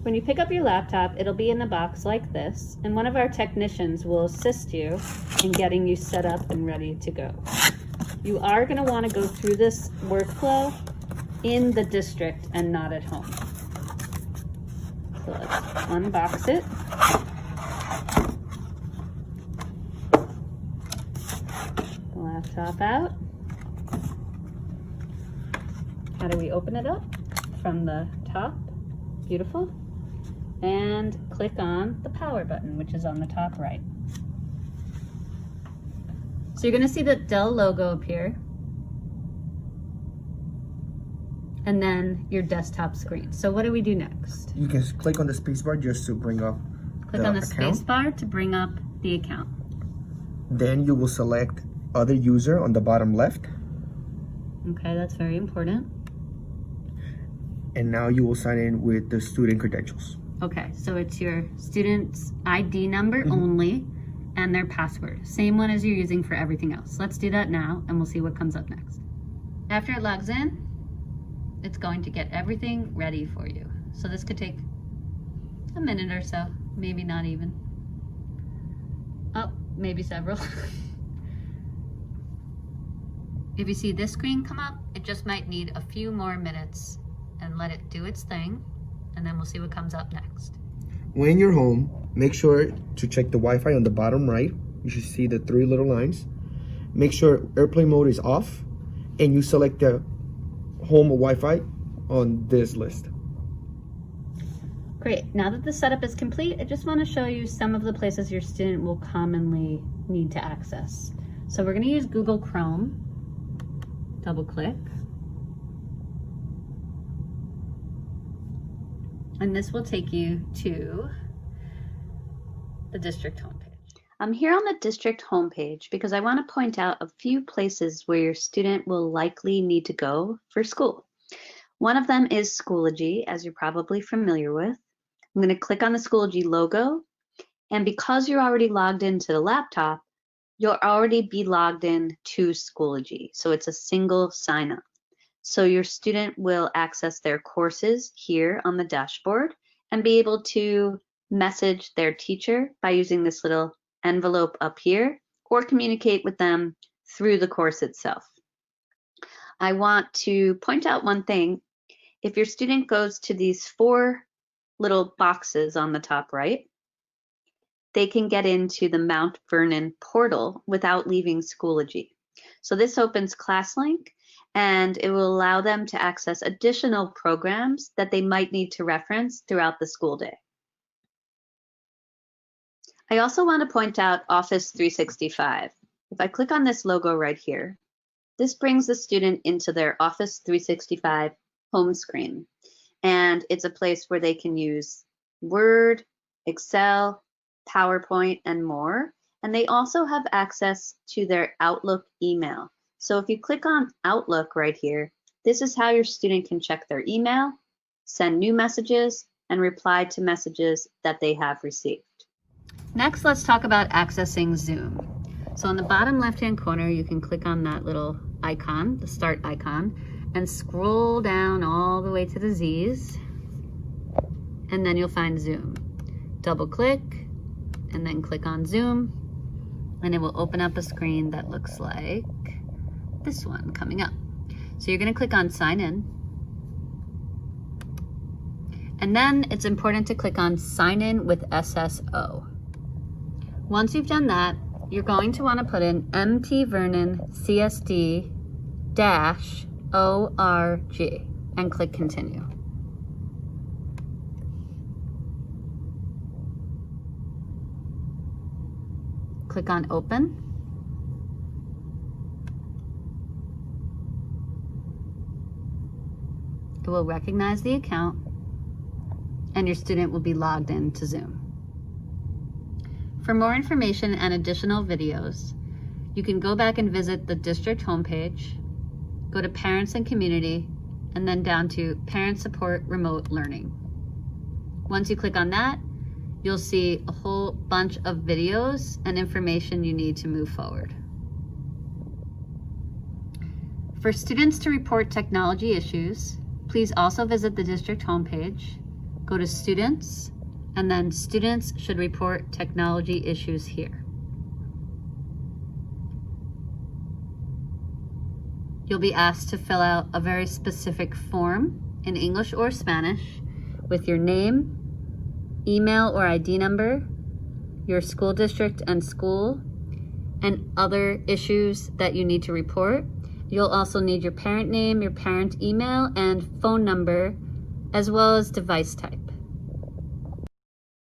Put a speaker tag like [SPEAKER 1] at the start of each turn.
[SPEAKER 1] When you pick up your laptop, it'll be in a box like this, and one of our technicians will assist you in getting you set up and ready to go. You are going to want to go through this workflow in the district and not at home. So let's unbox it. The laptop out. How do we open it up? From the top. Beautiful. And click on the power button, which is on the top right. So you're going to see the Dell logo appear, and then your desktop screen. So what do we do next?
[SPEAKER 2] You can click on the spacebar just to bring up
[SPEAKER 1] Click on the spacebar to bring up the account.
[SPEAKER 2] Then you will select Other User on the bottom left.
[SPEAKER 1] Okay, that's very important.
[SPEAKER 2] And now you will sign in with the student credentials.
[SPEAKER 1] Okay, so it's your student's ID number only and their password. Same one as you're using for everything else. Let's do that now and we'll see what comes up next. After it logs in, it's going to get everything ready for you. So this could take a minute or so, maybe not even. Oh, maybe several. If you see this screen come up, it just might need a few more minutes, and let it do its thing, and then we'll see what comes up next.
[SPEAKER 2] When you're home, make sure to check the Wi-Fi on the bottom right. You should see the 3 little lines. Make sure airplane mode is off, and you select the home Wi-Fi on this list.
[SPEAKER 1] Great, now that the setup is complete, I just want to show you some of the places your student will commonly need to access. So we're going to use Google Chrome. Double click. And this will take you to the district homepage. I'm here on the district homepage because I want to point out a few places where your student will likely need to go for school. One of them is Schoology, as you're probably familiar with. I'm going to click on the Schoology logo, and because you're already logged into the laptop, you'll already be logged in to Schoology. So it's a single sign up. So your student will access their courses here on the dashboard and be able to message their teacher by using this little envelope up here, or communicate with them through the course itself. I want to point out one thing. If your student goes to these 4 little boxes on the top right, they can get into the Mount Vernon portal without leaving Schoology. So this opens ClassLink, and it will allow them to access additional programs that they might need to reference throughout the school day. I also want to point out Office 365. If I click on this logo right here, this brings the student into their Office 365 home screen. And it's a place where they can use Word, Excel, PowerPoint, and more. And they also have access to their Outlook email. So if you click on Outlook right here, this is how your student can check their email, send new messages, and reply to messages that they have received. Next, let's talk about accessing Zoom. So on the bottom left-hand corner, you can click on that little icon, the start icon, and scroll down all the way to the Z's, and then you'll find Zoom. Double click, and then click on Zoom, and it will open up a screen that looks like this one coming up. So you're going to click on Sign In, and then it's important to click on Sign In with SSO. Once you've done that, you're going to want to put in MT Vernon CSD-ORG and click Continue. Click on Open. It will recognize the account, and your student will be logged in to Zoom. For more information and additional videos, you can go back and visit the district homepage, go to Parents and Community, and then down to Parent Support Remote Learning. Once you click on that, you'll see a whole bunch of videos and information you need to move forward. For students to report technology issues, please also visit the district homepage, go to Students, and then Students should report technology issues here. You'll be asked to fill out a very specific form in English or Spanish with your name, email or ID number, your school district and school, and other issues that you need to report. You'll also need your parent name, your parent email, and phone number, as well as device type.